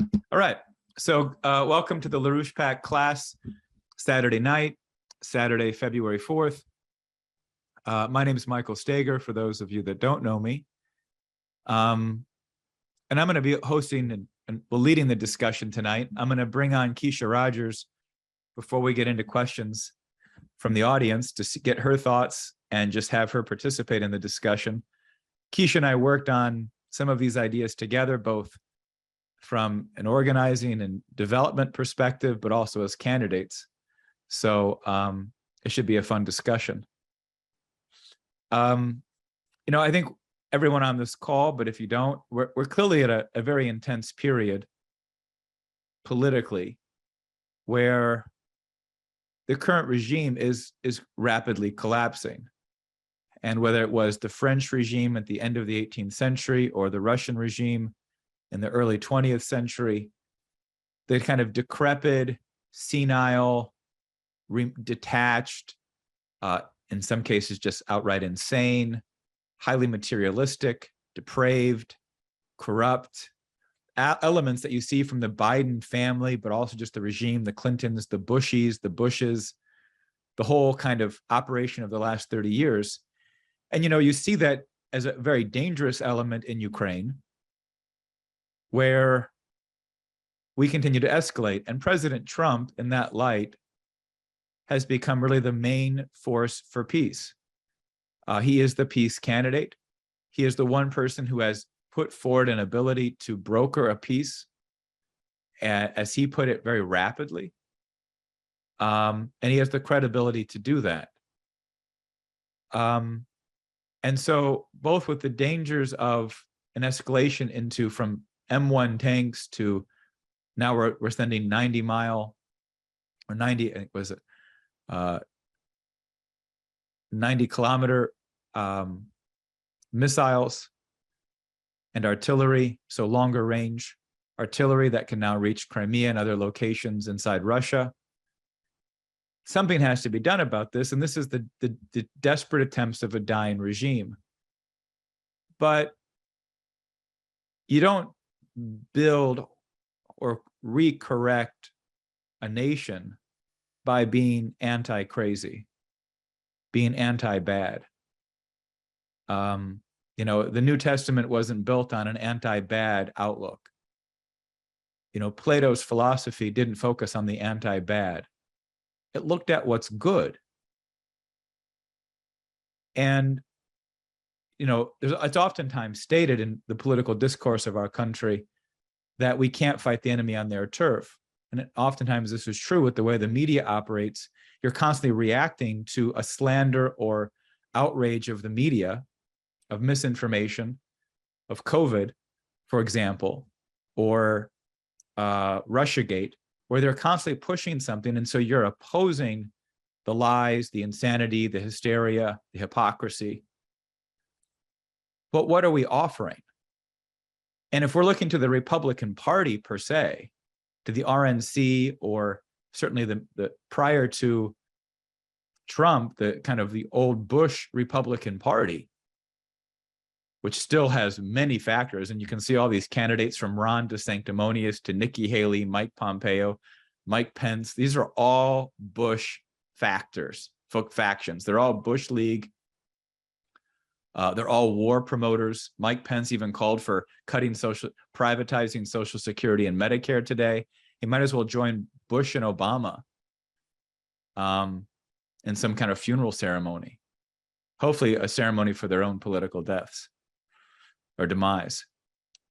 All right. So welcome to the LaRouche Pack class, Saturday night, Saturday, February 4th. My name is Michael Steger, for those of you that don't know me. And I'm going to be hosting and leading the discussion tonight. I'm going to bring on Keisha Rogers before we get into questions from the audience to get her thoughts and just have her participate in the discussion. Keisha and I worked on some of these ideas together, both from an organizing and development perspective, but also as candidates. So it should be a fun discussion. I think everyone on this call, but if you don't, we're clearly at a very intense period politically where the current regime is rapidly collapsing. And whether it was the French regime at the end of the 18th century or the Russian regime in the early 20th century, the kind of decrepit, senile, detached, in some cases just outright insane, highly materialistic, depraved, corrupt elements that you see from the Biden family, but also just the regime, the Clintons, the Bushies, the Bushes, the whole kind of operation of the last 30 years. And, you see that as a very dangerous element in Ukraine, where we continue to escalate. And President Trump, in that light, has become really the main force for peace. He is the peace candidate. He is the one person who has put forward an ability to broker a peace, as he put it, very rapidly. And he has the credibility to do that. And so both with the dangers of an escalation into from M1 tanks to now we're sending 90-mile or 90, I think was it 90-kilometer missiles and artillery, so longer range artillery that can now reach Crimea and other locations inside Russia. Something has to be done about this, and this is the desperate attempts of a dying regime. But you don't build or recorrect a nation by being anti-crazy, being anti-bad. The New Testament wasn't built on an anti-bad outlook. Plato's philosophy didn't focus on the anti-bad. It looked at what's good. And, it's oftentimes stated in the political discourse of our country that we can't fight the enemy on their turf. And oftentimes this is true with the way the media operates. You're constantly reacting to a slander or outrage of the media, of misinformation, of COVID, for example, or Russiagate, where they're constantly pushing something. And so you're opposing the lies, the insanity, the hysteria, the hypocrisy. But what are we offering? And if we're looking to the Republican Party per se, to the RNC, or certainly the prior to Trump, the kind of the old Bush Republican Party, which still has many factors, and you can see all these candidates from Ron DeSanctimonious to Nikki Haley, Mike Pompeo, Mike Pence. These are all Bush factions. They're all Bush League. They're all war promoters. Mike Pence even called for privatizing Social Security and Medicare today. He might as well join Bush and Obama in some kind of funeral ceremony. Hopefully a ceremony for their own political deaths or demise.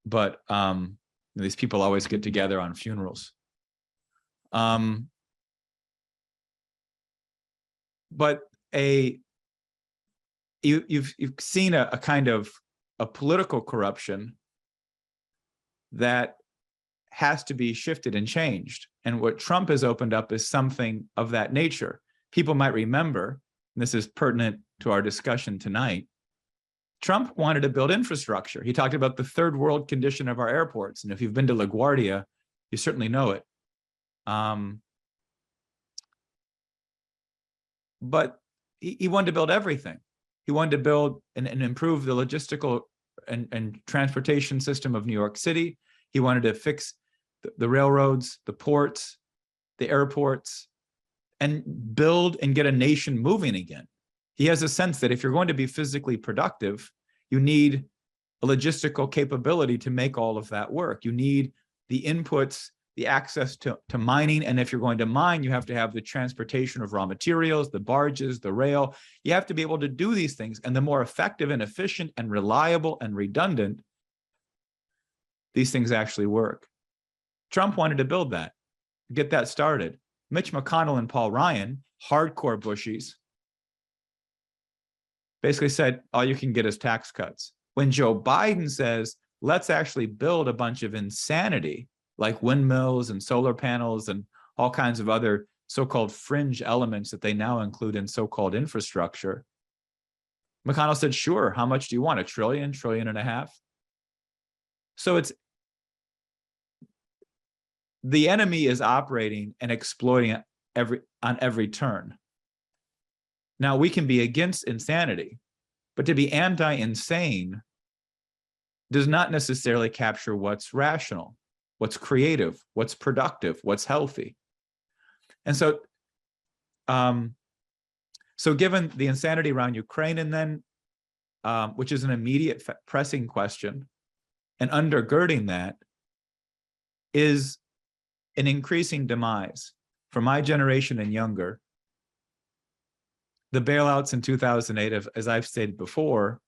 But these people always get together on funerals. But you've seen a kind of a political corruption that has to be shifted and changed. And what Trump has opened up is something of that nature. People might remember, and this is pertinent to our discussion tonight, Trump wanted to build infrastructure. He talked about the third world condition of our airports. And if you've been to LaGuardia, you certainly know it. But he wanted to build everything. He wanted to build and improve the logistical and transportation system of New York City. He wanted to fix the railroads, the ports, the airports, and build and get a nation moving again. He has a sense that if you're going to be physically productive, you need a logistical capability to make all of that work. You need the inputs, the access to mining. And if you're going to mine, you have to have the transportation of raw materials, the barges, the rail. You have to be able to do these things. And the more effective and efficient and reliable and redundant these things actually work. Trump wanted to build that, get that started. Mitch McConnell and Paul Ryan, hardcore Bushies, basically said, all you can get is tax cuts. When Joe Biden says, let's actually build a bunch of insanity, like windmills and solar panels and all kinds of other so-called fringe elements that they now include in so-called infrastructure, McConnell said, sure, how much do you want? $1 trillion, $1.5 trillion? So it's, the enemy is operating and exploiting on every turn. Now, we can be against insanity, but to be anti-insane does not necessarily capture what's rational, what's creative, what's productive, what's healthy. And so, so given the insanity around Ukraine, and then, which is an immediate pressing question, and undergirding that is an increasing demise for my generation and younger. The bailouts in 2008, as I've stated before,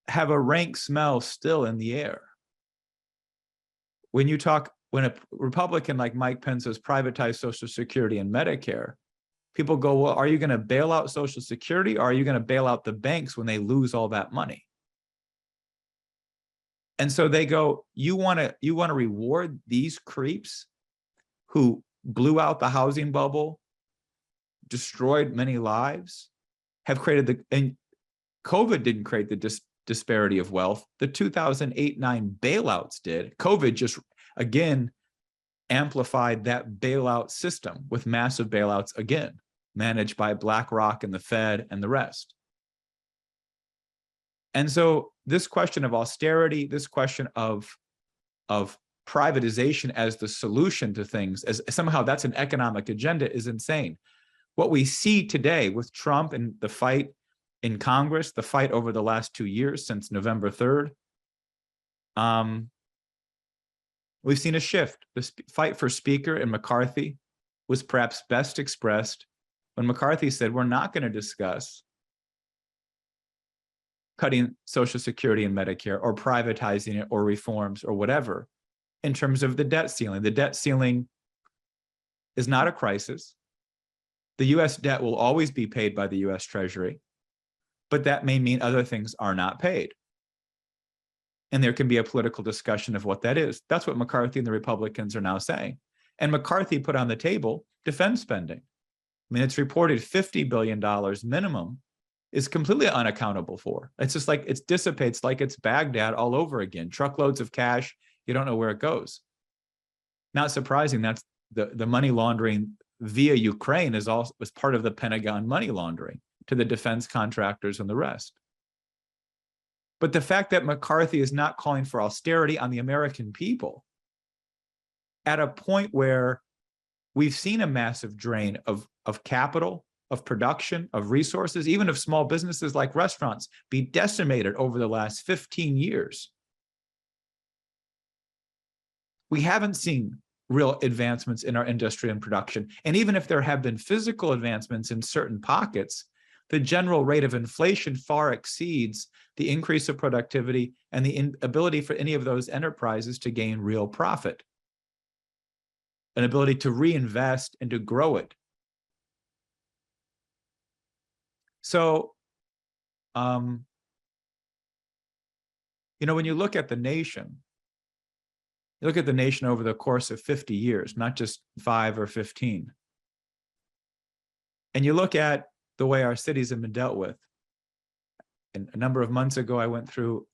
have a rank smell still in the air. When a Republican like Mike Pence says privatize Social Security and Medicare, people go, well, are you going to bail out Social Security, or are you going to bail out the banks when they lose all that money? And so they go, you want to reward these creeps who blew out the housing bubble, destroyed many lives, have created and COVID didn't create the disparity of wealth. The 2008-9 bailouts did. COVID just, again, amplified that bailout system with massive bailouts, again, managed by BlackRock and the Fed and the rest. And so this question of austerity, this question of privatization as the solution to things, as somehow that's an economic agenda, is insane. What we see today with Trump and the fight in Congress, the fight over the last 2 years since November 3rd, we've seen a shift. The fight for Speaker and McCarthy was perhaps best expressed when McCarthy said, we're not going to discuss cutting Social Security and Medicare or privatizing it or reforms or whatever in terms of the debt ceiling. The debt ceiling is not a crisis. The US debt will always be paid by the US Treasury, but that may mean other things are not paid. And there can be a political discussion of what that is. That's what McCarthy and the Republicans are now saying. And McCarthy put on the table defense spending. I mean, it's reported $50 billion minimum is completely unaccountable for. It's just like, it dissipates like it's Baghdad all over again. Truckloads of cash, you don't know where it goes. Not surprising, that's the money laundering via Ukraine was part of the Pentagon money laundering to the defense contractors and the rest. But the fact that McCarthy is not calling for austerity on the American people at a point where we've seen a massive drain of capital, of production, of resources, even of small businesses like restaurants, be decimated over the last 15 years. We haven't seen real advancements in our industry and production. And even if there have been physical advancements in certain pockets, the general rate of inflation far exceeds the increase of productivity and the ability for any of those enterprises to gain real profit, an ability to reinvest and to grow it. So, when you look at the nation, you look at the nation over the course of 50 years, not just 5 or 15. And you look at the way our cities have been dealt with. And a number of months ago, I went through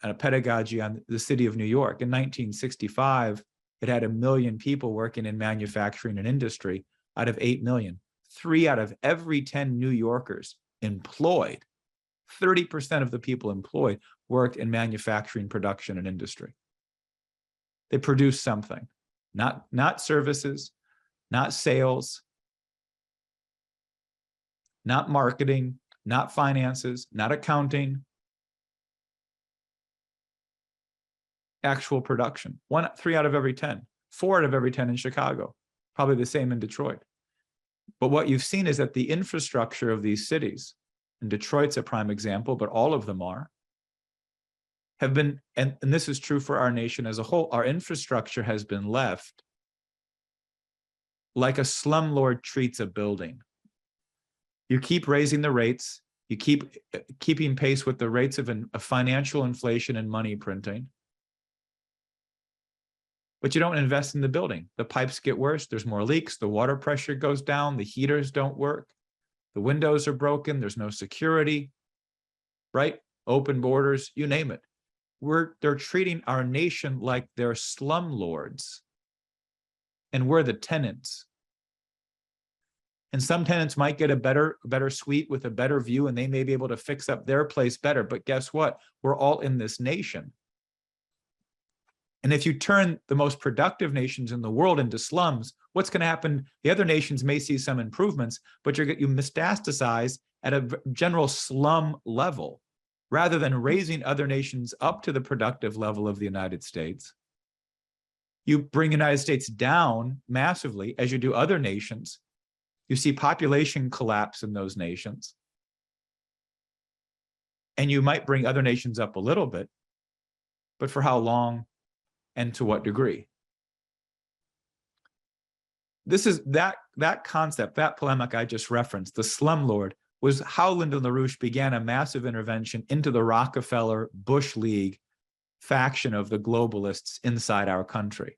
a pedagogy on the city of New York. In 1965, it had 1 million people working in manufacturing and industry out of 8 million. 3 out of every 10 New Yorkers employed, 30% of the people employed worked in manufacturing, production, and industry. They produce something, not services, not sales, not marketing, not finances, not accounting, actual production. 3 out of every 10, 4 out of every 10 in Chicago, probably the same in Detroit. But what you've seen is that the infrastructure of these cities, and Detroit's a prime example, but all of them have been, and this is true for our nation as a whole, our infrastructure has been left like a slumlord treats a building. You keep raising the rates, you keep keeping pace with the rates of financial inflation and money printing, but you don't invest in the building. The pipes get worse, there's more leaks, the water pressure goes down, the heaters don't work, the windows are broken, there's no security, right? Open borders, you name it. They're treating our nation like they're slumlords, and we're the tenants. And some tenants might get a better suite with a better view, and they may be able to fix up their place better. But guess what? We're all in this nation. And if you turn the most productive nations in the world into slums, what's going to happen? The other nations may see some improvements, but you metastasize at a general slum level, rather than raising other nations up to the productive level of the United States. You bring the United States down massively, as you do other nations. You see population collapse in those nations. And you might bring other nations up a little bit, but for how long and to what degree? This is that concept, that polemic I just referenced, the slumlord, was how Lyndon LaRouche began a massive intervention into the Rockefeller Bush League faction of the globalists inside our country.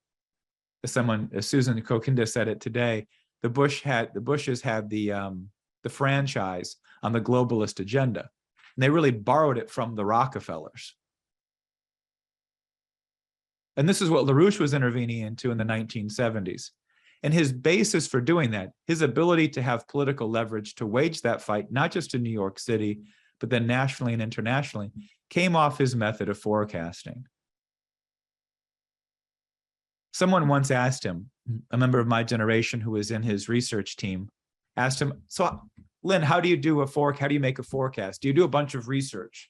As Susan Kokinda said it today, the Bushes had the franchise on the globalist agenda, and they really borrowed it from the Rockefellers. And this is what LaRouche was intervening into in the 1970s. And his basis for doing that, his ability to have political leverage to wage that fight, not just in New York City, but then nationally and internationally, came off his method of forecasting. Someone once asked him, a member of my generation who was in his research team, asked him, so Lynn, how do you do a forecast? How do you make a forecast? Do you do a bunch of research?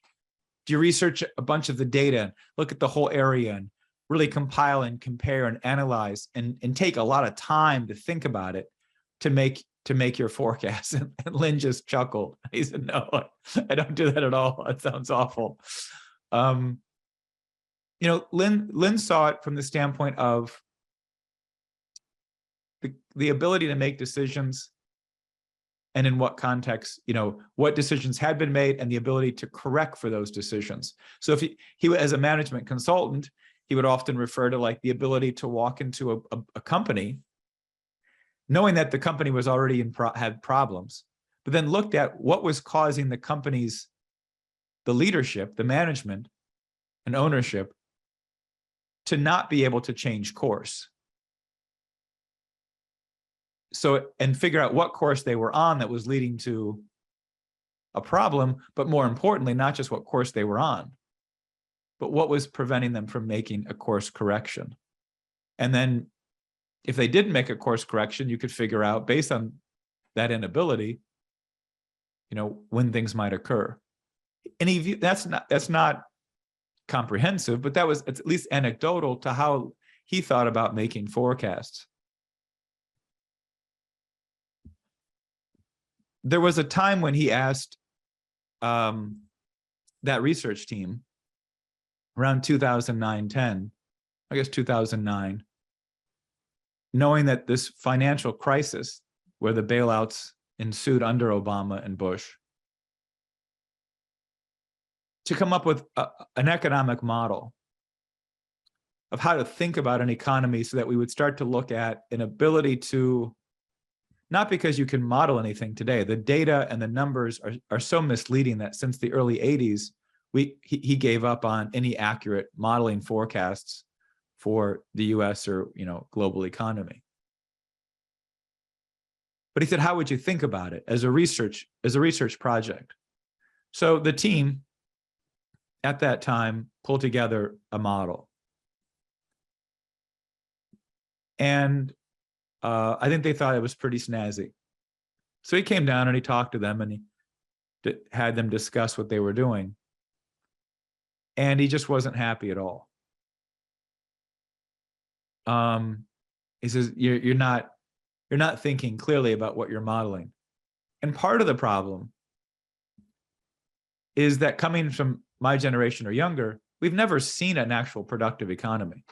Do you research a bunch of the data, look at the whole area and really compile and compare and analyze and take a lot of time to think about it to make your forecast? And Lynn just chuckled. He said, no, I don't do that at all. That sounds awful. Lynn saw it from the standpoint of the ability to make decisions, and in what context, what decisions had been made, and the ability to correct for those decisions. So if he as a management consultant, he would often refer to like the ability to walk into a company, knowing that the company was already had problems, but then looked at what was causing the company's, the leadership, the management, and ownership to not be able to change course. So, and figure out what course they were on that was leading to a problem, but more importantly, not just what course they were on, but what was preventing them from making a course correction. And then if they didn't make a course correction, you could figure out based on that inability, when things might occur. And that's not comprehensive, but that was at least anecdotal to how he thought about making forecasts. There was a time when he asked that research team around 2009-10, I guess 2009, knowing that this financial crisis where the bailouts ensued under Obama and Bush, to come up with an economic model of how to think about an economy so that we would start to look at an ability to, not because you can model anything today, the data and the numbers are so misleading that since the early 80s, he gave up on any accurate modeling forecasts for the US or global economy. But he said, how would you think about it as a research project? So the team at that time pulled together a model. And I think they thought it was pretty snazzy. So he came down and he talked to them and he had them discuss what they were doing. And he just wasn't happy at all. He says, you're not thinking clearly about what you're modeling. And part of the problem is that coming from my generation or younger, we've never seen an actual productive economy.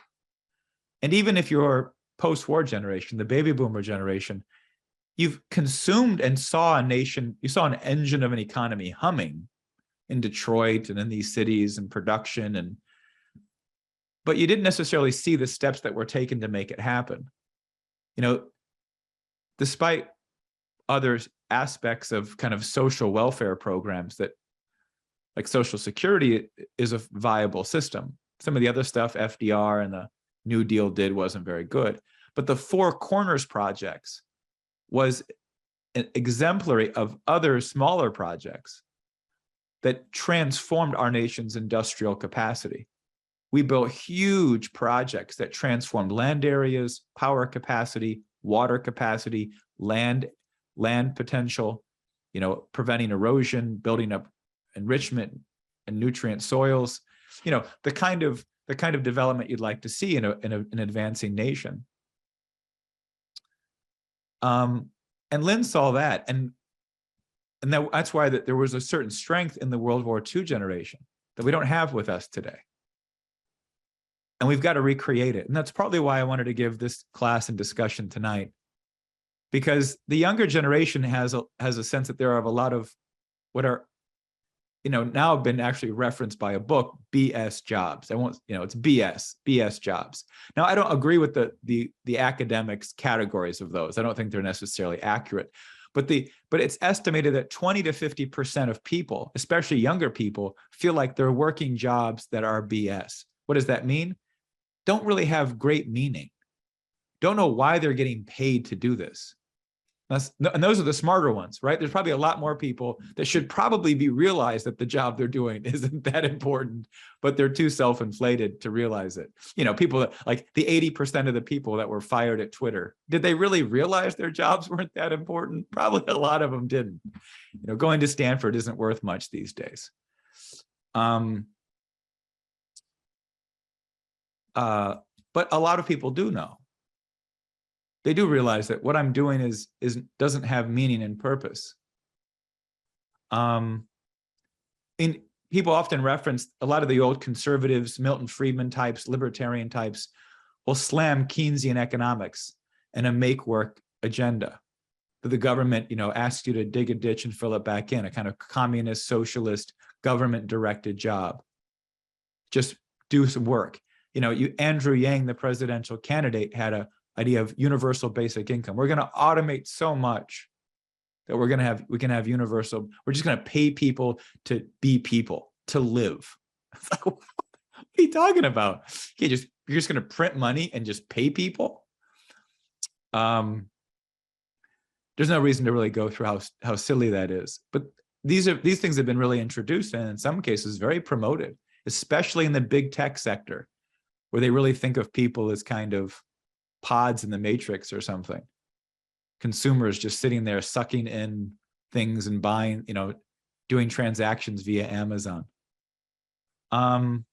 And even if you're post-war generation, the baby boomer generation, you've consumed and saw a nation, you saw an engine of an economy humming in Detroit and in these cities and production, but you didn't necessarily see the steps that were taken to make it happen. You know, despite other aspects of kind of social welfare programs that, like Social Security is a viable system. Some of the other stuff FDR and the New Deal did wasn't very good. But the Four Corners projects was an exemplary of other smaller projects that transformed our nation's industrial capacity. We built huge projects that transformed land areas, power capacity, water capacity, land potential, you know, preventing erosion, building up enrichment and nutrient soils, you know, the kind of development you'd like to see in an advancing nation. And Lynn saw that, and that's why there was a certain strength in the World War II generation that we don't have with us today. And we've got to recreate it. And that's probably why I wanted to give this class and discussion tonight, because the younger generation has a sense that there are a lot of what are, you know, now been actually referenced by a book, BS jobs. I won't, you know, it's BS jobs. Now, I don't agree with the academics categories of those. I don't think they're necessarily accurate. But it's estimated that 20 to 50% of people, especially younger people, feel like they're working jobs that are BS. What does that mean? Don't really have great meaning. Don't know why they're getting paid to do this. And those are the smarter ones, right? There's probably a lot more people that should probably be realized that the job they're doing isn't that important, but they're too self-inflated to realize it. You know, people that, like the 80% of the people that were fired at Twitter, did they really realize their jobs weren't that important? Probably a lot of them didn't. You know, going to Stanford isn't worth much these days. But a lot of people do know. They do realize that what I'm doing doesn't have meaning and purpose. People often reference a lot of the old conservatives, Milton Friedman types, libertarian types, will slam Keynesian economics and a make-work agenda. That the government, you know, asks you to dig a ditch and fill it back in, a kind of communist, socialist, government-directed job. Just do some work. You know, Andrew Yang, the presidential candidate, had an idea of universal basic income. We're going to automate so much that we can have universal. We're just going to pay people to be people, to live. It's like, what are you talking about? You're just going to print money and just pay people? There's no reason to really go through how silly that is. But these things have been really introduced and in some cases very promoted, especially in the big tech sector, where they really think of people as kind of pods in the matrix or something. Consumers just sitting there sucking in things and buying, you know, doing transactions via Amazon. But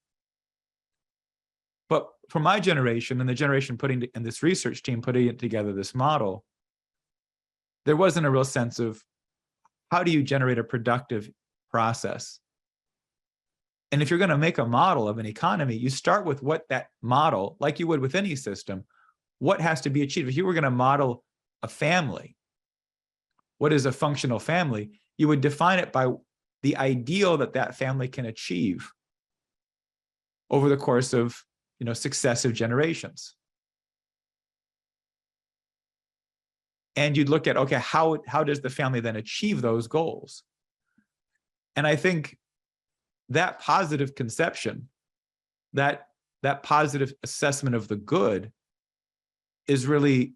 for my generation and the generation and this research team putting together this model, there wasn't a real sense of how do you generate a productive process. And if you're going to make a model of an economy, you start with what that model, like you would with any system, what has to be achieved. If you were going to model a family, what is a functional family? You would define it by the ideal that family can achieve over the course of, you know, successive generations. And you'd look at, okay, how does the family then achieve those goals? And I think that positive conception, that positive assessment of the good is really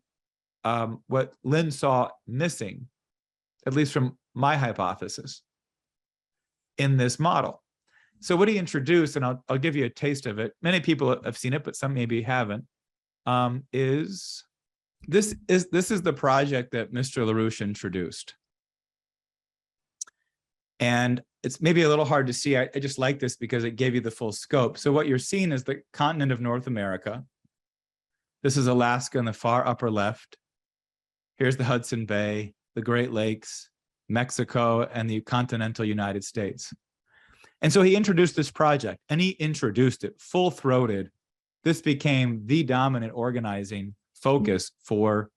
what Lynn saw missing, at least from my hypothesis, in this model. So what he introduced, and I'll give you a taste of it. Many people have seen it, but some maybe haven't. is the project that Mr. LaRouche introduced. And it's maybe a little hard to see. I just like this because it gave you the full scope. So what you're seeing is the continent of North America. This is Alaska in the far upper left. Here's the Hudson Bay, the Great Lakes, Mexico, and the continental United States. And so he introduced this project, and he introduced it full-throated. This became the dominant organizing focus for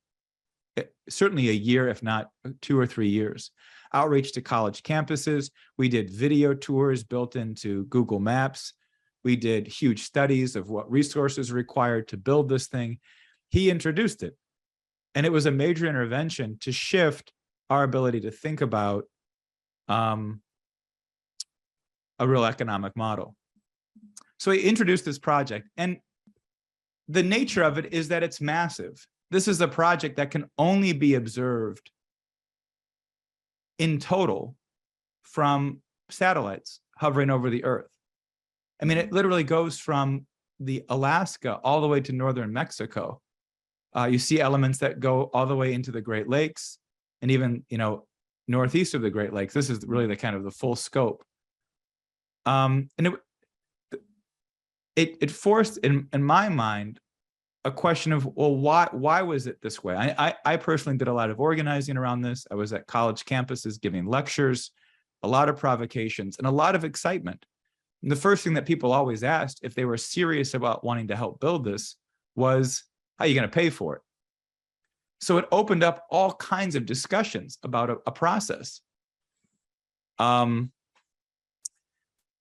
certainly a year, if not 2 or 3 years. Outreach to college campuses. We did video tours built into Google Maps. We did huge studies of what resources are required to build this thing. He introduced it. And it was a major intervention to shift our ability to think about a real economic model. So he introduced this project, and the nature of it is that it's massive. This is a project that can only be observed in total from satellites hovering over the Earth. I mean, it literally goes from the Alaska all the way to northern Mexico. You see elements that go all the way into the Great Lakes and even, northeast of the Great Lakes. This is really the kind of the full scope. And it forced, in my mind, a question of, well, why was it this way? I personally did a lot of organizing around this. I was at college campuses giving lectures, a lot of provocations, and a lot of excitement. And the first thing that people always asked, if they were serious about wanting to help build this, was, how are you going to pay for it? So it opened up all kinds of discussions about a process.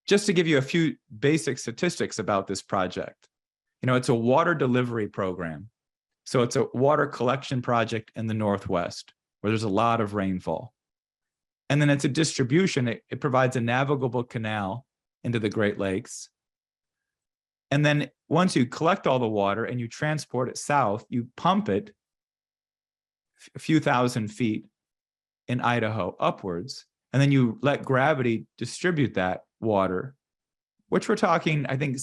Just to give you a few basic statistics about this project, it's a water delivery program. So it's a water collection project in the Northwest where there's a lot of rainfall. And then it's a distribution. It provides a navigable canal into the Great Lakes. And then once you collect all the water and you transport it south, you pump it a few thousand feet in Idaho upwards, and then you let gravity distribute that water, which we're talking, I think,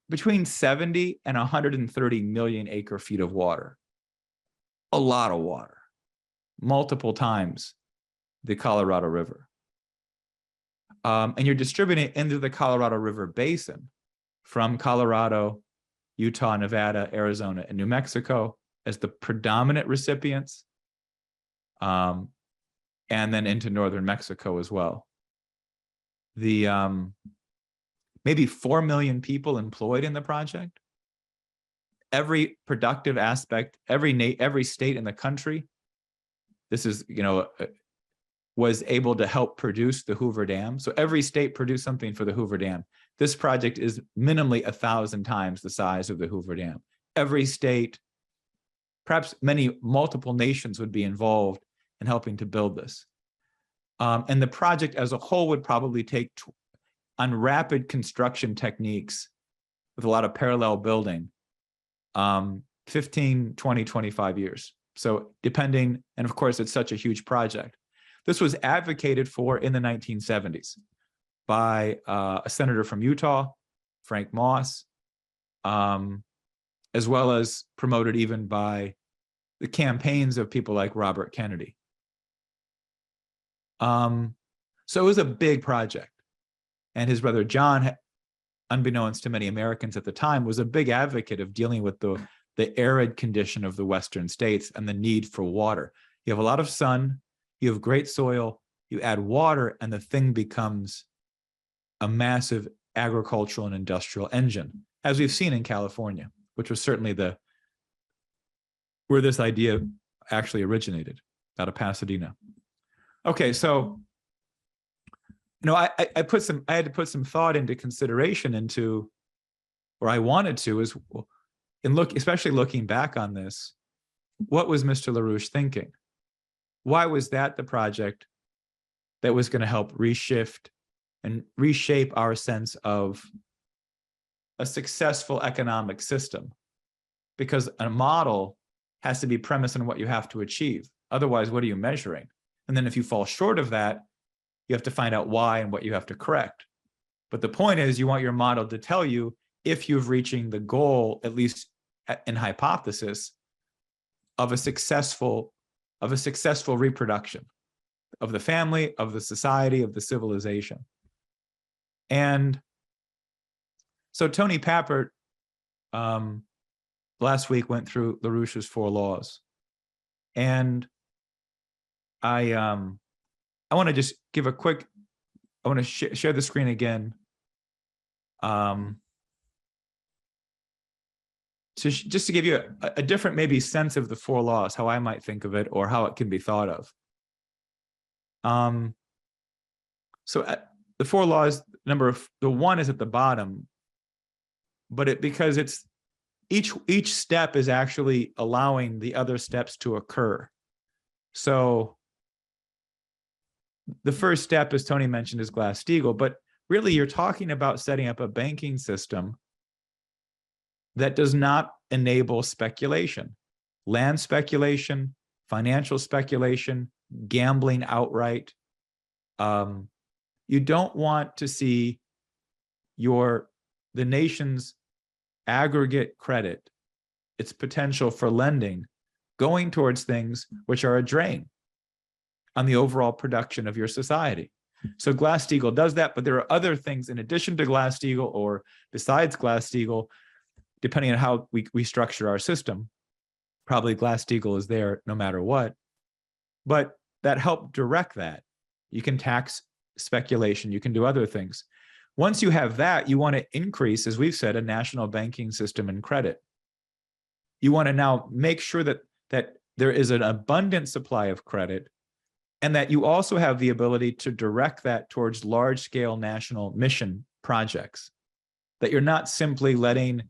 between 70 and 130 million acre feet of water. A lot of water, multiple times the Colorado River. And you're distributing it into the Colorado River Basin from Colorado, Utah, Nevada, Arizona, and New Mexico as the predominant recipients, and then into northern Mexico as well. The maybe 4 million people employed in the project. Every productive aspect, every state in the country, this is, was able to help produce the Hoover Dam. So every state produced something for the Hoover Dam. This project is minimally 1,000 times the size of the Hoover Dam. Every state, perhaps multiple nations would be involved in helping to build this. And the project as a whole would probably take, on rapid construction techniques with a lot of parallel building, 15, 20, 25 years. So depending, and of course, it's such a huge project. This was advocated for in the 1970s by a senator from Utah, Frank Moss, as well as promoted even by the campaigns of people like Robert Kennedy. So it was a big project. And his brother John, unbeknownst to many Americans at the time, was a big advocate of dealing with the arid condition of the Western states and the need for water. You have a lot of sun, you have great soil, you add water, and the thing becomes a massive agricultural and industrial engine, as we've seen in California, which was certainly where this idea actually originated, out of Pasadena. Okay, so I had to put some thought into consideration into, or I wanted to, especially looking back on this, what was Mr. LaRouche thinking? Why was that the project that was going to help reshift and reshape our sense of a successful economic system? Because a model has to be premised on what you have to achieve. Otherwise, what are you measuring? And then if you fall short of that, you have to find out why and what you have to correct. But the point is, you want your model to tell you if you're reaching the goal, at least in hypothesis, of a successful reproduction of the family, of the society, of the civilization. And so Tony Papert last week went through LaRouche's 4 laws. And I want to just give a quick, I want to share the screen again. So just to give you a different maybe sense of the 4 laws, how I might think of it or how it can be thought of. So the 4 laws, the 1 is at the bottom, but because it's each step is actually allowing the other steps to occur. So the first step, as Tony mentioned, is Glass-Steagall, but really you're talking about setting up a banking system that does not enable speculation, land speculation, financial speculation, gambling outright. You don't want to see the nation's aggregate credit, its potential for lending, going towards things which are a drain on the overall production of your society. So Glass-Steagall does that, but there are other things in addition to Glass-Steagall or besides Glass-Steagall, depending on how we structure our system. Probably Glass-Steagall is there no matter what, but that help direct that. You can tax speculation, you can do other things. Once you have that, you want to increase, as we've said, a national banking system and credit. You want to now make sure that there is an abundant supply of credit, and that you also have the ability to direct that towards large-scale national mission projects, that you're not simply letting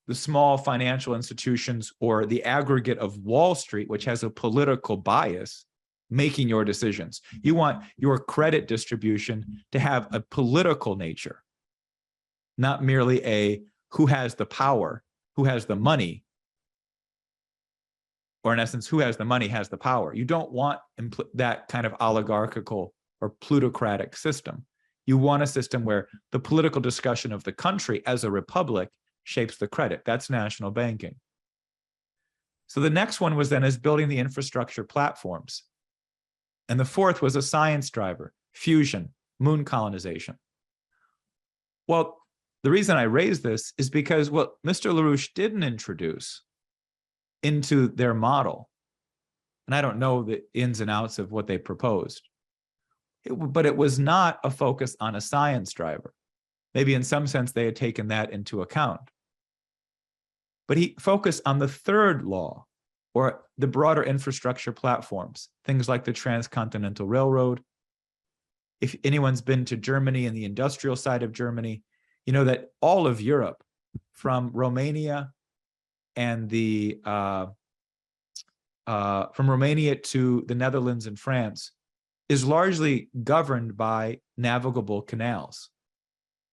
the small financial institutions or the aggregate of Wall Street, which has a political bias, making your decisions. You want your credit distribution to have a political nature, not merely a who has the power, who has the money, or in essence, who has the money has the power. You don't want that kind of oligarchical or plutocratic system. You want a system where the political discussion of the country as a republic shapes the credit. That's national banking. So the next one was then is building the infrastructure platforms. And the 4th was a science driver, fusion, moon colonization. Well, the reason I raise this is because what Mr. LaRouche didn't introduce into their model, and I don't know the ins and outs of what they proposed, but it was not a focus on a science driver. Maybe in some sense they had taken that into account. But he focused on the 3rd law, or the broader infrastructure platforms, things like the Transcontinental Railroad. If anyone's been to Germany and the industrial side of Germany, you know that all of Europe, from Romania and from Romania to the Netherlands and France, is largely governed by navigable canals.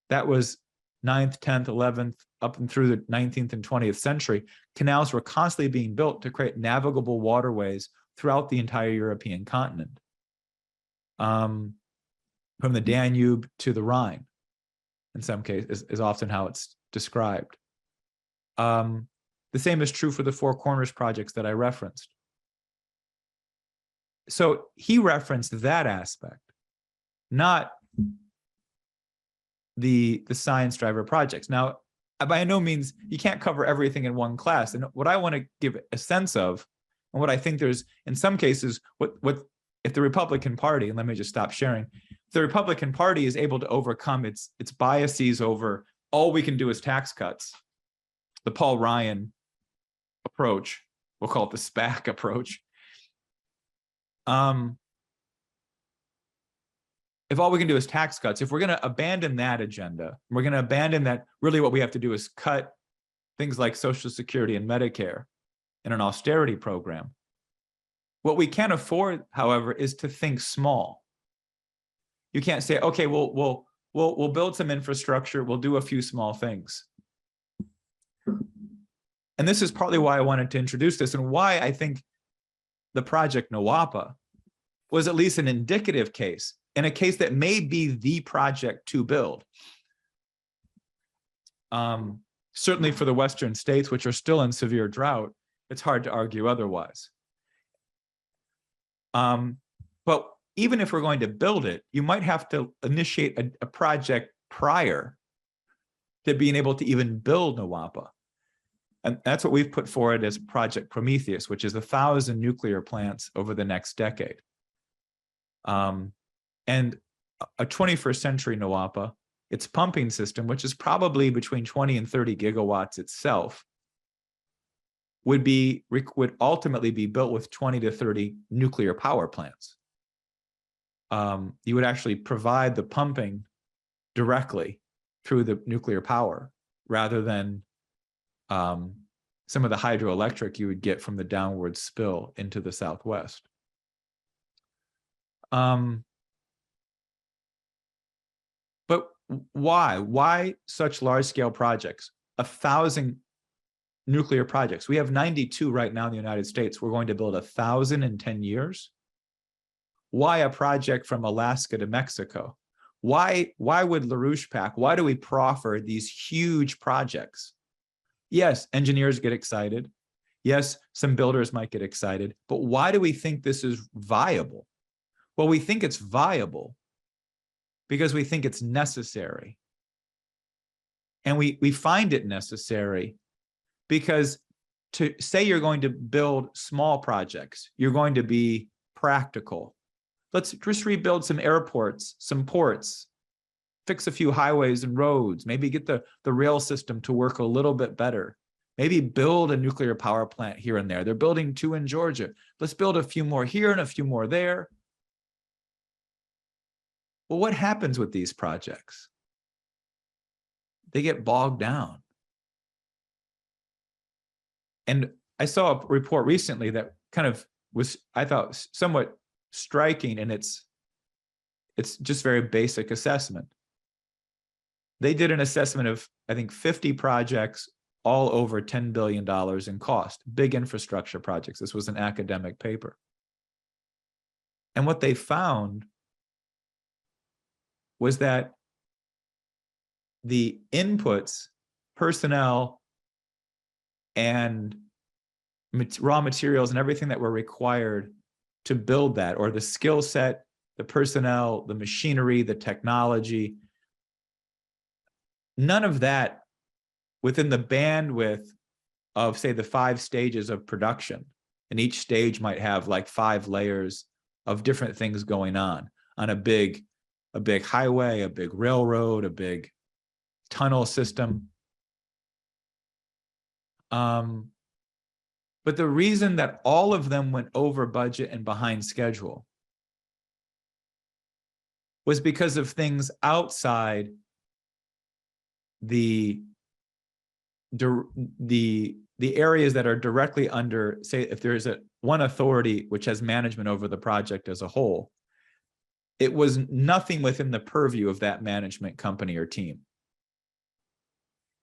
That was 9th, 10th, 11th, up and through the 19th and 20th century. Canals were constantly being built to create navigable waterways throughout the entire European continent, from the Danube to the Rhine, in some cases, is often how it's described. The same is true for the Four Corners projects that I referenced. So he referenced that aspect, not the science driver projects. Now, by no means, you can't cover everything in one class. And what I want to give a sense of, and what I think there's, in some cases, what if the Republican Party, and let me just stop sharing, if the Republican Party is able to overcome its biases over all we can do is tax cuts, the Paul Ryan approach, we'll call it the SPAC approach. If all we can do is tax cuts, if we're going to abandon that agenda, we're going to abandon that, really what we have to do is cut things like Social Security and Medicare in an austerity program. What we can't afford, however, is to think small. You can't say, okay, we'll build some infrastructure, we'll do a few small things. And this is partly why I wanted to introduce this, and why I think the Project Nawapa was at least an indicative case, and a case that may be the project to build. Certainly for the Western states, which are still in severe drought, it's hard to argue otherwise. But even if we're going to build it, you might have to initiate a project prior to being able to even build NWAPA. And that's what we've put forward as Project Prometheus, which is 1,000 nuclear plants over the next decade. And a 21st century NWAPA, its pumping system, which is probably between 20 and 30 gigawatts itself, would ultimately be built with 20 to 30 nuclear power plants. You would actually provide the pumping directly through the nuclear power rather than some of the hydroelectric you would get from the downward spill into the Southwest. But why? Why such large-scale projects? 1,000 nuclear projects. We have 92 right now in the United States. We're going to build 1,000 in 10 years. Why a project from Alaska to Mexico? Why would LaRouche pack? Why do we proffer these huge projects? Yes, engineers get excited. Yes, some builders might get excited. But why do we think this is viable? Well, we think it's viable because we think it's necessary. And we find it necessary because to say you're going to build small projects, you're going to be practical. Let's just rebuild some airports, some ports, fix a few highways and roads, maybe get the rail system to work a little bit better. Maybe build a nuclear power plant here and there. They're building 2 in Georgia. Let's build a few more here and a few more there. Well, what happens with these projects? They get bogged down. And I saw a report recently that kind of was, I thought, somewhat striking, and it's just very basic assessment. They did an assessment of, I think, 50 projects, all over $10 billion in cost, big infrastructure projects. This was an academic paper. And what they found was that the inputs, personnel, and raw materials and everything that were required to build that, or the skill set, the personnel, the machinery, the technology, none of that within the bandwidth of, say, the 5 stages of production. And each stage might have like 5 layers of different things going on a big highway, a big railroad, a big tunnel system. But the reason that all of them went over budget and behind schedule was because of things outside the areas that are directly under, say, if there's one authority which has management over the project as a whole, it was nothing within the purview of that management company or team.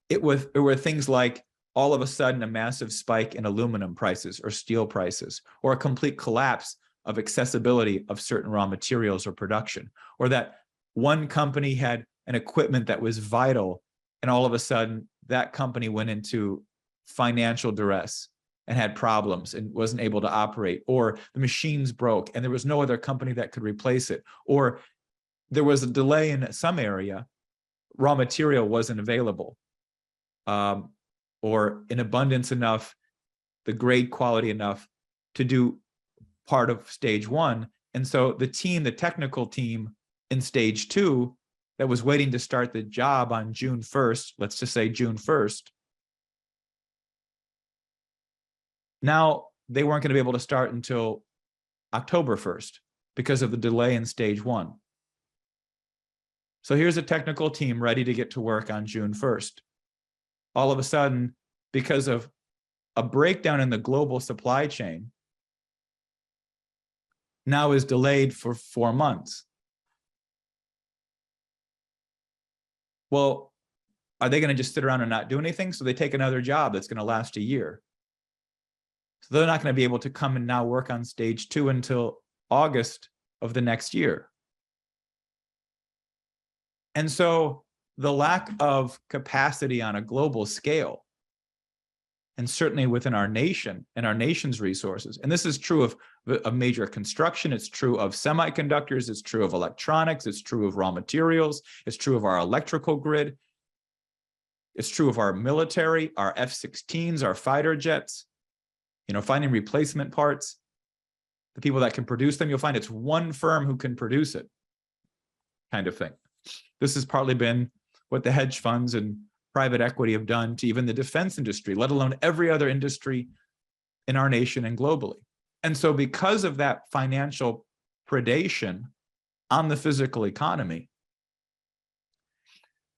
It were things like all of a sudden a massive spike in aluminum prices or steel prices, or a complete collapse of accessibility of certain raw materials or production, or that one company had an equipment that was vital and all of a sudden that company went into financial duress and had problems and wasn't able to operate, or the machines broke and there was no other company that could replace it, or there was a delay in some area, raw material wasn't available, or in abundance enough, the grade quality enough to do part of stage 1. And so the technical team in stage 2 that was waiting to start the job on June 1st, let's just say June 1st, now they weren't going to be able to start until October 1st because of the delay in stage 1. So here's a technical team ready to get to work on June 1st. All of a sudden, because of a breakdown in the global supply chain, now is delayed for 4 months. Well, are they going to just sit around and not do anything? So they take another job that's going to last a year. So they're not going to be able to come and now work on stage 2 until August of the next year. And so the lack of capacity on a global scale, and certainly within our nation and our nation's resources. And this is true of major construction. It's true of semiconductors. It's true of electronics. It's true of raw materials. It's true of our electrical grid. It's true of our military, our F-16s, our fighter jets, finding replacement parts, the people that can produce them. You'll find it's one firm who can produce it, kind of thing. This has partly been what the hedge funds and private equity have done to even the defense industry, let alone every other industry in our nation and globally. And so because of that financial predation on the physical economy,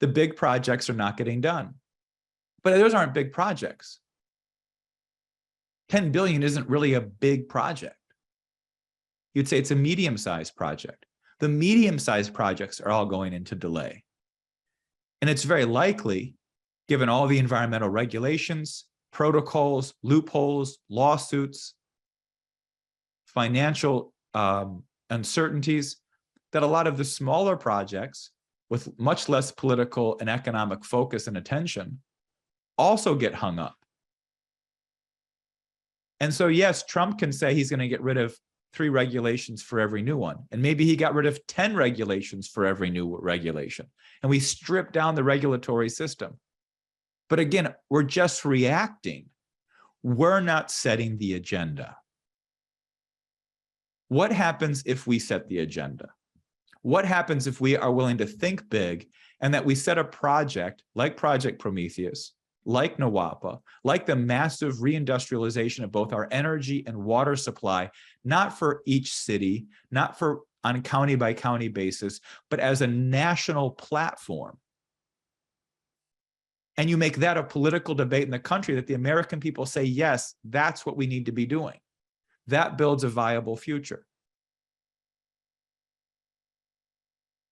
the big projects are not getting done. But those aren't big projects. 10 billion isn't really a big project. You'd say it's a medium-sized project. The medium-sized projects are all going into delay. And it's very likely, given all the environmental regulations, protocols, loopholes, lawsuits, financial uncertainties, that a lot of the smaller projects with much less political and economic focus and attention also get hung up. And so, yes, Trump can say he's going to get rid of 3 regulations for every new one. And maybe he got rid of 10 regulations for every new regulation. And we strip down the regulatory system. But again, we're just reacting. We're not setting the agenda. What happens if we set the agenda? What happens if we are willing to think big and that we set a project like Project Prometheus, like NWAPA, like the massive reindustrialization of both our energy and water supply, not for each city, not for on a county by county basis, but as a national platform. And you make that a political debate in the country that the American people say, yes, that's what we need to be doing. That builds a viable future.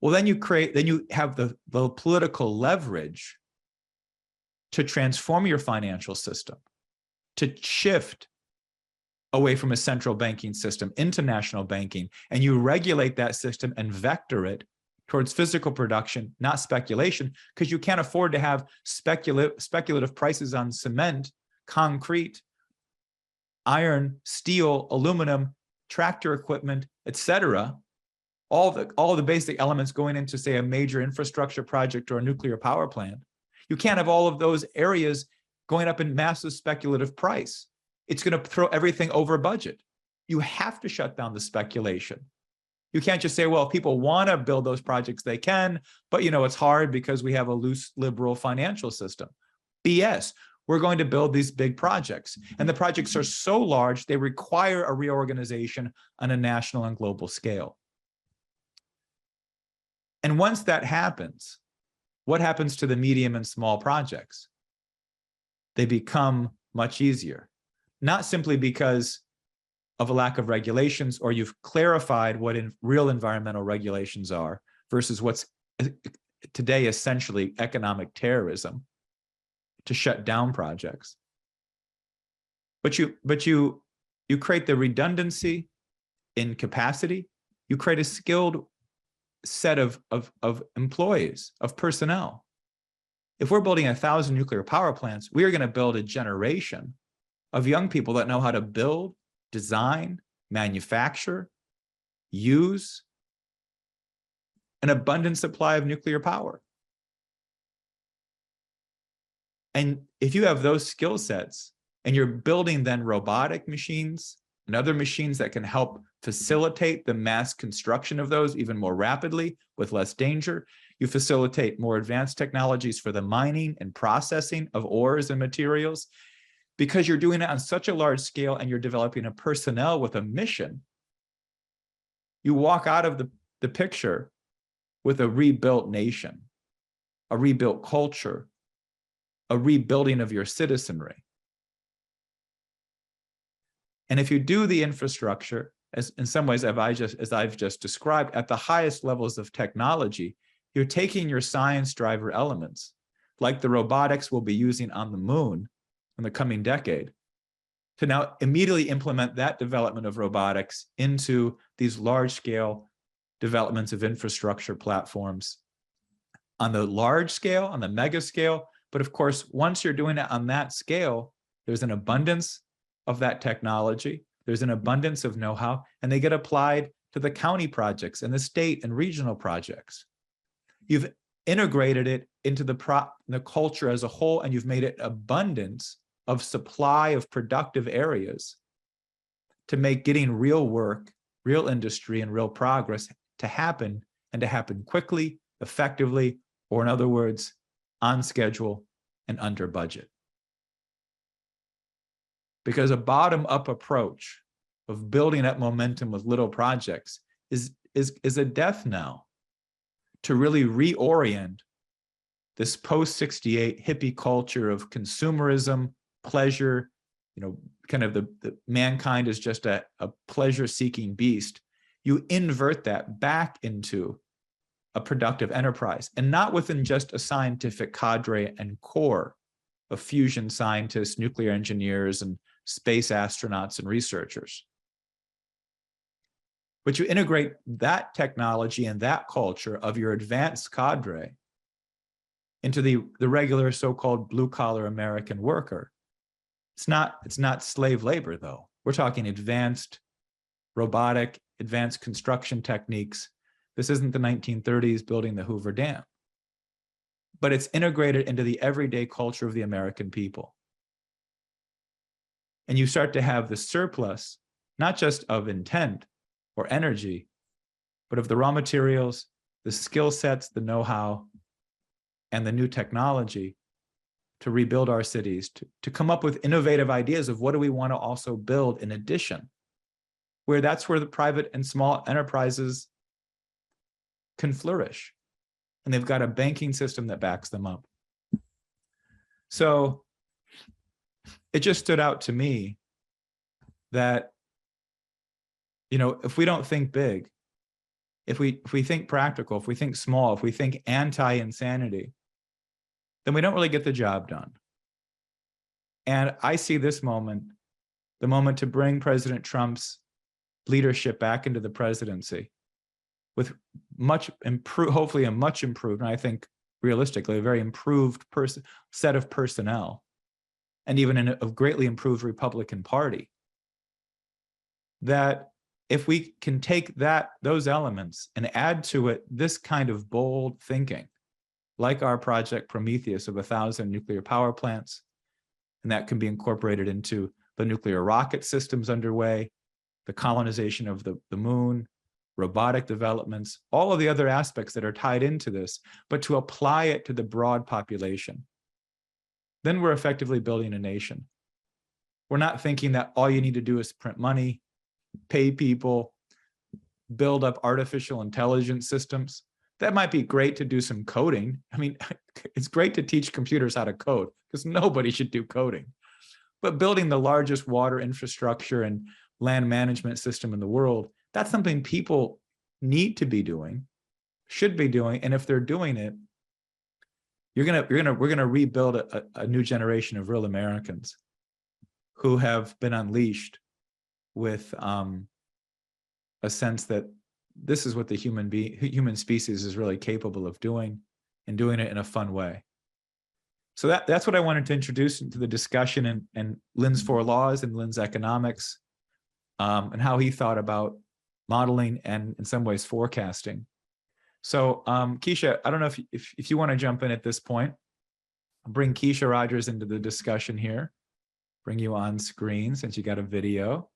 Well, then you have the political leverage to transform your financial system, to shift away from a central banking system into national banking, and you regulate that system and vector it towards physical production, not speculation, because you can't afford to have speculative prices on cement, concrete, iron, steel, aluminum, tractor equipment, etc. All the basic elements going into, say, a major infrastructure project or a nuclear power plant. You can't have all of those areas going up in massive speculative price. It's going to throw everything over budget. You have to shut down the speculation. You can't just say, well, if people want to build those projects, they can, but it's hard because we have a loose liberal financial system. BS. We're going to build these big projects. And the projects are so large, they require a reorganization on a national and global scale. And once that happens, what happens to the medium and small projects? They become much easier, not simply because of a lack of regulations, or you've clarified what real environmental regulations are versus what's today essentially economic terrorism to shut down projects. But you create the redundancy in capacity. You create a skilled set of employees, of personnel. If we're building 1,000 nuclear power plants, we are going to build a generation of young people that know how to build, design, manufacture, use an abundant supply of nuclear power. And if you have those skill sets and you're building then robotic machines and other machines that can help facilitate the mass construction of those even more rapidly with less danger, you facilitate more advanced technologies for the mining and processing of ores and materials, because you're doing it on such a large scale and you're developing a personnel with a mission. You walk out of the picture with a rebuilt nation, a rebuilt culture, a rebuilding of your citizenry. And if you do the infrastructure, as in some ways, as I've just described, at the highest levels of technology, you're taking your science driver elements, like the robotics we'll be using on the moon in the coming decade, to now immediately implement that development of robotics into these large-scale developments of infrastructure platforms on the large scale, on the mega scale. But of course, once you're doing it on that scale, there's an abundance of that technology. There's an abundance of know-how, and they get applied to the county projects and the state and regional projects. You've integrated it into the culture as a whole, and you've made it abundance of supply of productive areas to make getting real work, real industry, and real progress to happen, and to happen quickly, effectively, or in other words, on schedule and under budget. Because a bottom-up approach of building up momentum with little projects is a death knell to really reorient this post-68 hippie culture of consumerism, pleasure, kind of the mankind is just a pleasure-seeking beast. You invert that back into a productive enterprise, and not within just a scientific cadre and core of fusion scientists, nuclear engineers, and space astronauts and researchers. But you integrate that technology and that culture of your advanced cadre into the regular so-called blue-collar American worker. It's not slave labor, though. We're talking advanced robotic, advanced construction techniques. This isn't the 1930s building the Hoover Dam, but it's integrated into the everyday culture of the American people. And you start to have the surplus, not just of intent or energy, but of the raw materials, the skill sets, the know-how, and the new technology to rebuild our cities, to come up with innovative ideas of what do we want to also build in addition, that's where the private and small enterprises can flourish. And they've got a banking system that backs them up. So it just stood out to me that, if we don't think big, if we think practical, if we think small, if we think anti-insanity, then we don't really get the job done. And I see this moment, the moment to bring President Trump's leadership back into the presidency with much improved, hopefully a much improved, and I think realistically, a very improved set of personnel, and even a greatly improved Republican Party. That if we can take those elements and add to it this kind of bold thinking, like our project Prometheus of 1,000 nuclear power plants, and that can be incorporated into the nuclear rocket systems underway, the colonization of the moon, robotic developments, all of the other aspects that are tied into this, but to apply it to the broad population, then we're effectively building a nation. We're not thinking that all you need to do is print money, pay people, build up artificial intelligence systems. That might be great to do some coding. I mean, it's great to teach computers how to code because nobody should do coding. But building the largest water infrastructure and land management system in the world, that's something people need to be doing, should be doing. And if they're doing it, we're gonna rebuild a new generation of real Americans who have been unleashed with a sense that this is what the human species is really capable of doing, and doing it in a fun way. So that's what I wanted to introduce into the discussion, and Lin's 4 laws and Lin's economics, and how he thought about modeling and in some ways forecasting. So Keisha, I don't know if you want to jump in at this point. I'll bring Keisha Rogers into the discussion here, bring you on screen since you got a video.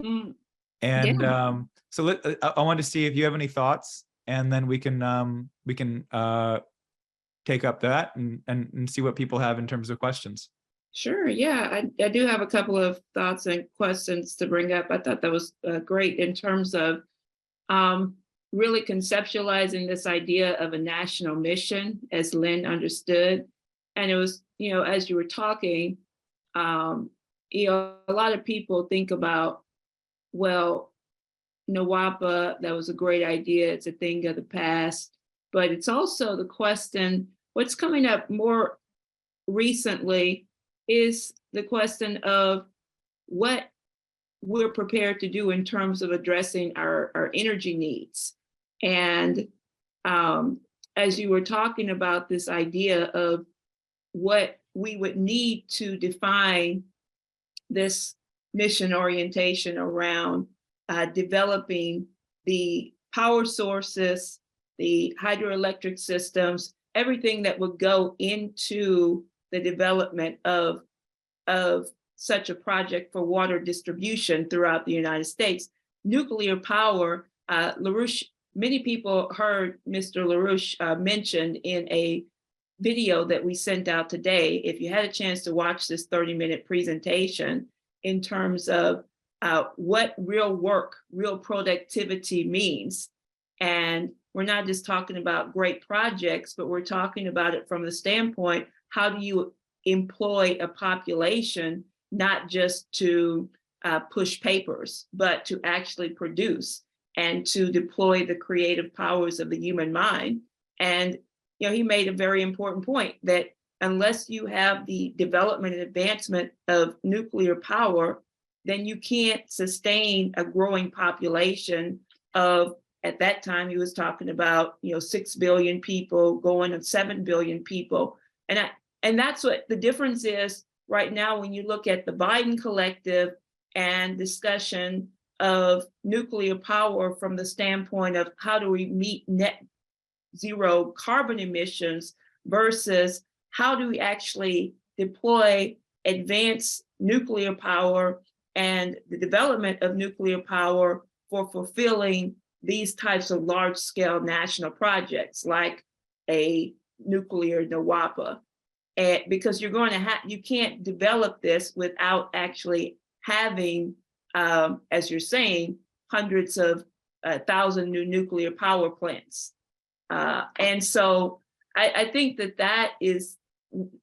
And Yeah. So I wanted to see if you have any thoughts, and then we can take up that and see what people have in terms of questions. Sure. Yeah, I do have a couple of thoughts and questions to bring up. I thought that was great in terms of really conceptualizing this idea of a national mission as Lynn understood. And it was, as you were talking, a lot of people think about, well, NWAPA, that was a great idea. It's a thing of the past. But it's also the question, what's coming up more recently is the question of what we're prepared to do in terms of addressing our energy needs. And as you were talking about this idea of what we would need to define this mission orientation around developing the power sources, the hydroelectric systems, everything that would go into the development of such a project for water distribution throughout the United States. Nuclear power, LaRouche, many people heard Mr. LaRouche mentioned in a video that we sent out today. If you had a chance to watch this 30-minute presentation in terms of what real work, real productivity means. And we're not just talking about great projects, but we're talking about it from the standpoint, how do you employ a population, not just to push papers, but to actually produce and to deploy the creative powers of the human mind. And he made a very important point that unless you have the development and advancement of nuclear power, then you can't sustain a growing population of, at that time he was talking about 6 billion people going to 7 billion people. And that's what the difference is right now when you look at the Biden collective and discussion of nuclear power from the standpoint of how do we meet net zero carbon emissions versus how do we actually deploy advanced nuclear power and the development of nuclear power for fulfilling these types of large scale national projects like a nuclear NWAPA. And because you're going to you can't develop this without actually having, as you're saying, hundreds of 1,000 new nuclear power plants. And so I think that is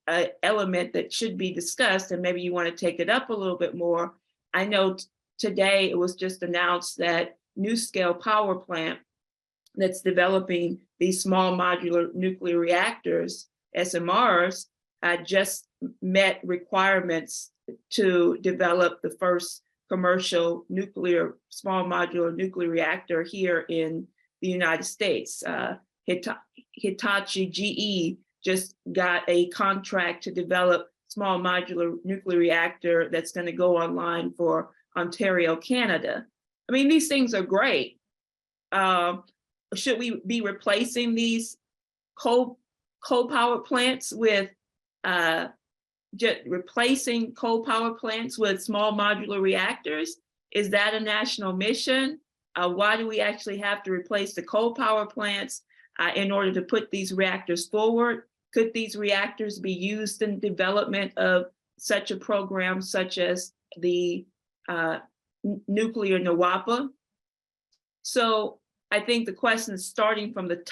an element that should be discussed, and maybe you want to take it up a little bit more. I know today it was just announced that NuScale Power Plant that's developing these small modular nuclear reactors, SMRs, just met requirements to develop the first commercial small modular nuclear reactor here in the United States. Hitachi GE just got a contract to develop small modular nuclear reactor that's going to go online for Ontario, Canada. I mean, these things are great. Should we be replacing these coal power plants with just replacing coal power plants with small modular reactors? Is that a national mission? Why do we actually have to replace the coal power plants in order to put these reactors forward? Could these reactors be used in development of such a program, such as the nuclear NWAPA? So I think the question is starting from the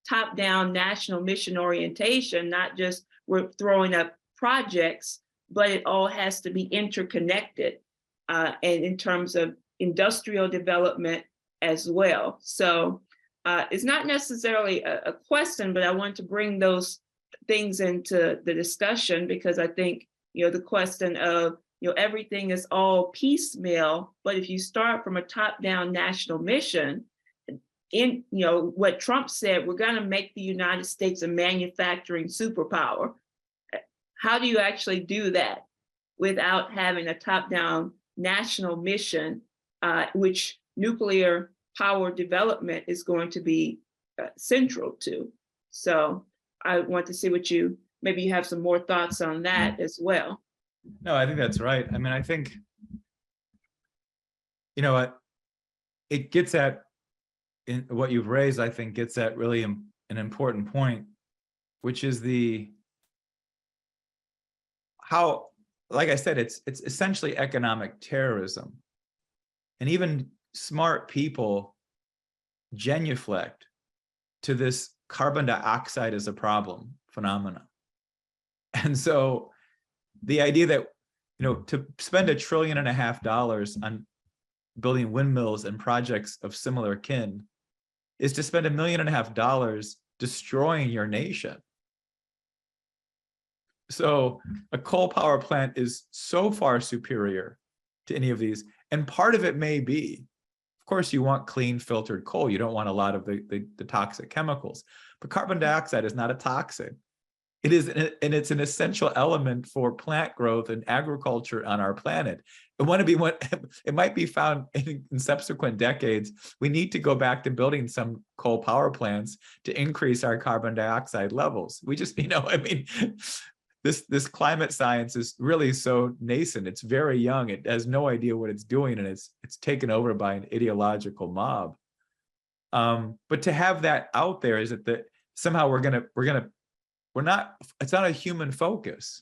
top-down national mission orientation, not just we're throwing up projects, but it all has to be interconnected and in terms of industrial development as well. So it's not necessarily a question, but I want to bring those things into the discussion because I think, the question of, everything is all piecemeal, but if you start from a top-down national mission, in what Trump said, we're going to make the United States a manufacturing superpower. How do you actually do that without having a top-down national mission, which nuclear power development is going to be central to? So I want to see maybe you have some more thoughts on that as well. No, I think that's right. I mean, I think, it gets at, in what you've raised, I think gets at really an important point, which is how, like I said, it's essentially economic terrorism. And even smart people genuflect to this carbon dioxide as a problem phenomena. And so the idea that, to spend $1.5 trillion on building windmills and projects of similar kin is to spend $1.5 million destroying your nation. So a coal power plant is so far superior to any of these. And part of it may be, of course, you want clean filtered coal. You don't want a lot of the toxic chemicals. But carbon dioxide is not a toxin. It is, and it's an essential element for plant growth and agriculture on our planet. It might be found in subsequent decades. We need to go back to building some coal power plants to increase our carbon dioxide levels. We just, I mean, this climate science is really so nascent. It's very young. It has no idea what it's doing, and it's taken over by an ideological mob. But to have that out there is that somehow it's not a human focus.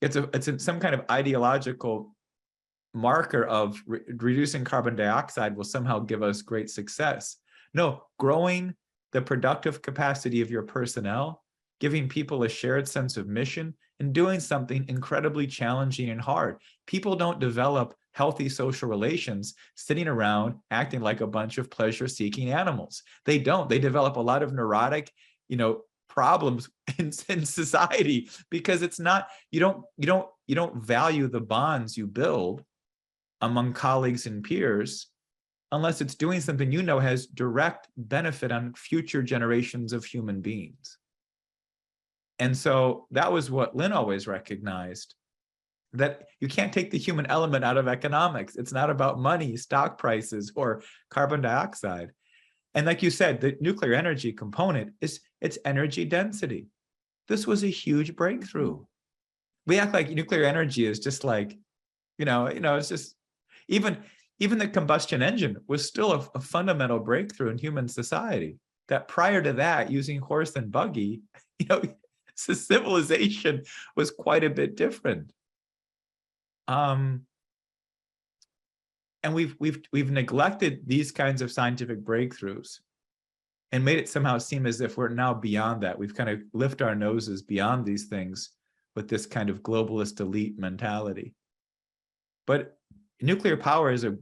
It's some kind of ideological marker of reducing carbon dioxide will somehow give us great success. No, growing the productive capacity of your personnel, giving people a shared sense of mission, and doing something incredibly challenging and hard. People don't develop healthy social relations sitting around acting like a bunch of pleasure-seeking animals. They don't. They develop a lot of neurotic, problems in society, because it's not, you don't value the bonds you build among colleagues and peers unless it's doing something has direct benefit on future generations of human beings. And so that was what Lynn always recognized, that you can't take the human element out of economics. It's not about money, stock prices, or carbon dioxide. And like you said, the nuclear energy component is its energy density. This was a huge breakthrough. We act like nuclear energy is just like, it's just, even the combustion engine was still a fundamental breakthrough in human society. That prior to that, using horse and buggy, the civilization was quite a bit different. And we've neglected these kinds of scientific breakthroughs and made it somehow seem as if we're now beyond that. We've kind of lifted our noses beyond these things with this kind of globalist elite mentality. But nuclear power is a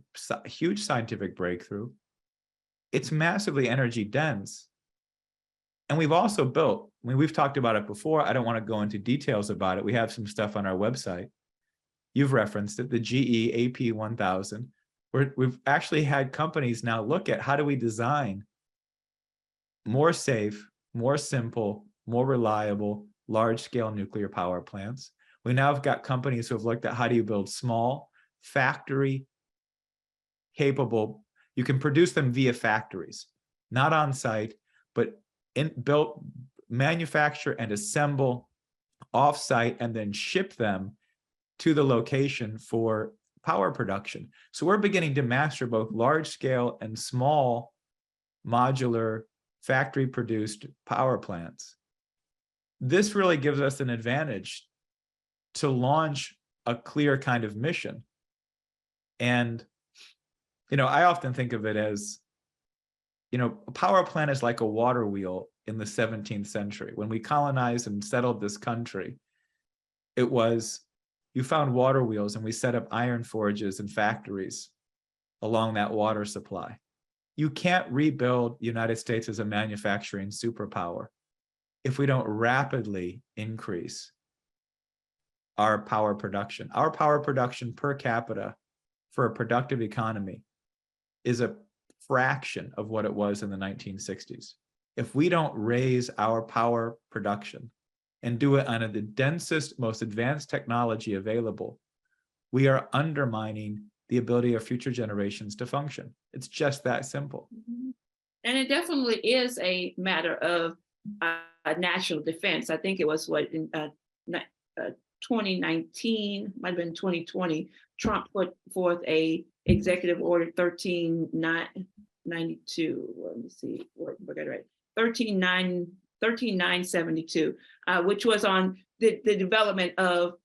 huge scientific breakthrough. It's massively energy dense. And we've also built, we've talked about it before. I don't want to go into details about it. We have some stuff on our website. You've referenced it, the GE AP1000. We've actually had companies now look at how do we design more safe, more simple, more reliable, large-scale nuclear power plants. We now have got companies who have looked at how do you build small, factory-capable, you can produce them via factories, not on site, but manufacture and assemble off-site and then ship them to the location for power production. So we're beginning to master both large scale and small modular factory produced power plants. This really gives us an advantage to launch a clear kind of mission. And, I often think of it as, a power plant is like a water wheel in the 17th century. When we colonized and settled this country, you found water wheels, and we set up iron forges and factories along that water supply. You can't rebuild the United States as a manufacturing superpower if we don't rapidly increase our power production. Our power production per capita for a productive economy is a fraction of what it was in the 1960s. If we don't raise our power production and do it on the densest, most advanced technology available, we are undermining the ability of future generations to function. It's just that simple. And it definitely is a matter of national defense. I think it was in 2019, might have been 2020, Trump put forth a executive order 13992. Let me see, we got it right. 13972, which was on the development of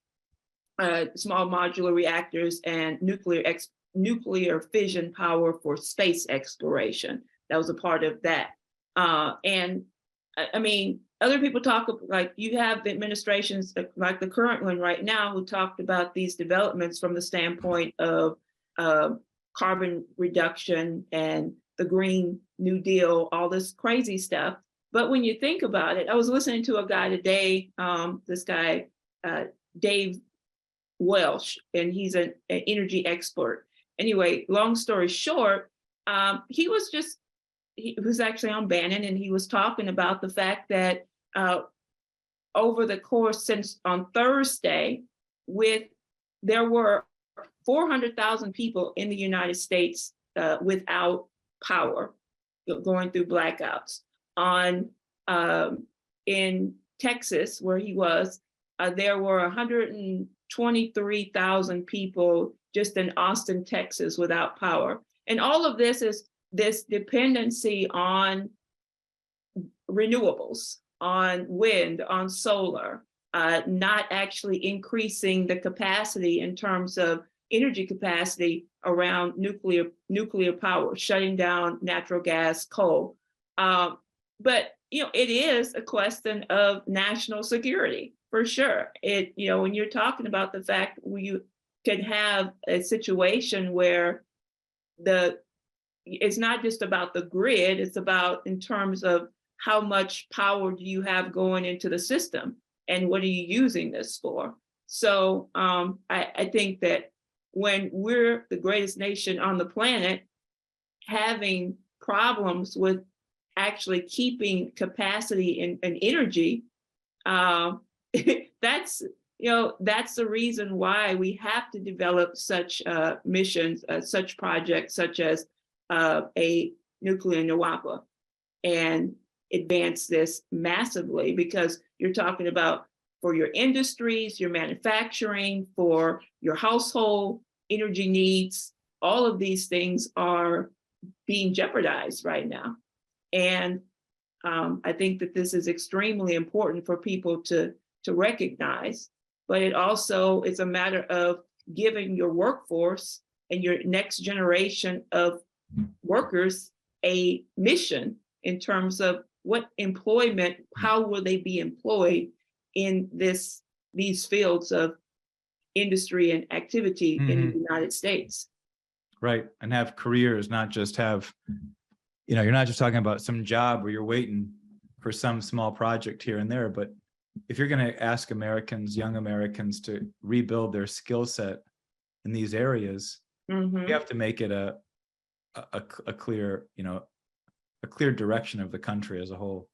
small modular reactors and nuclear fission power for space exploration. That was a part of that. And I mean, other people talk, like you have administrations like the current one right now who talked about these developments from the standpoint of carbon reduction and the Green New Deal, all this crazy stuff. But when you think about it, I was listening to a guy today, this guy, Dave Welsh, and he's an energy expert. Anyway, long story short, he was just he was actually on Bannon, and he was talking about the fact that over the course since on Thursday, there were 400,000 people in the United States without power, going through blackouts. In Texas, where he was, there were 123,000 people just in Austin, Texas, without power. And all of this is this dependency on renewables, on wind, on solar, not actually increasing the capacity in terms of energy capacity around nuclear power, shutting down natural gas, coal. But it is a question of national security for sure. When you're talking about the fact you can have a situation where it's not just about the grid, it's about in terms of how much power do you have going into the system and what are you using this for? So I think that when we're the greatest nation on the planet, having problems with actually keeping capacity and energy, that's the reason why we have to develop such missions, such projects, such as a nuclear NWAPA, and advance this massively, because you're talking about for your industries, your manufacturing, for your household energy needs. All of these things are being jeopardized right now. And I think that this is extremely important for people to recognize, but it also is a matter of giving your workforce and your next generation of workers a mission in terms of what employment, how will they be employed in these fields of industry and activity in the United States. Right, and have careers, not just have, you're not just talking about some job where you're waiting for some small project here and there, but if you're going to ask Americans, young Americans, to rebuild their skill set in these areas, you have to make it a clear, a clear direction of the country as a whole.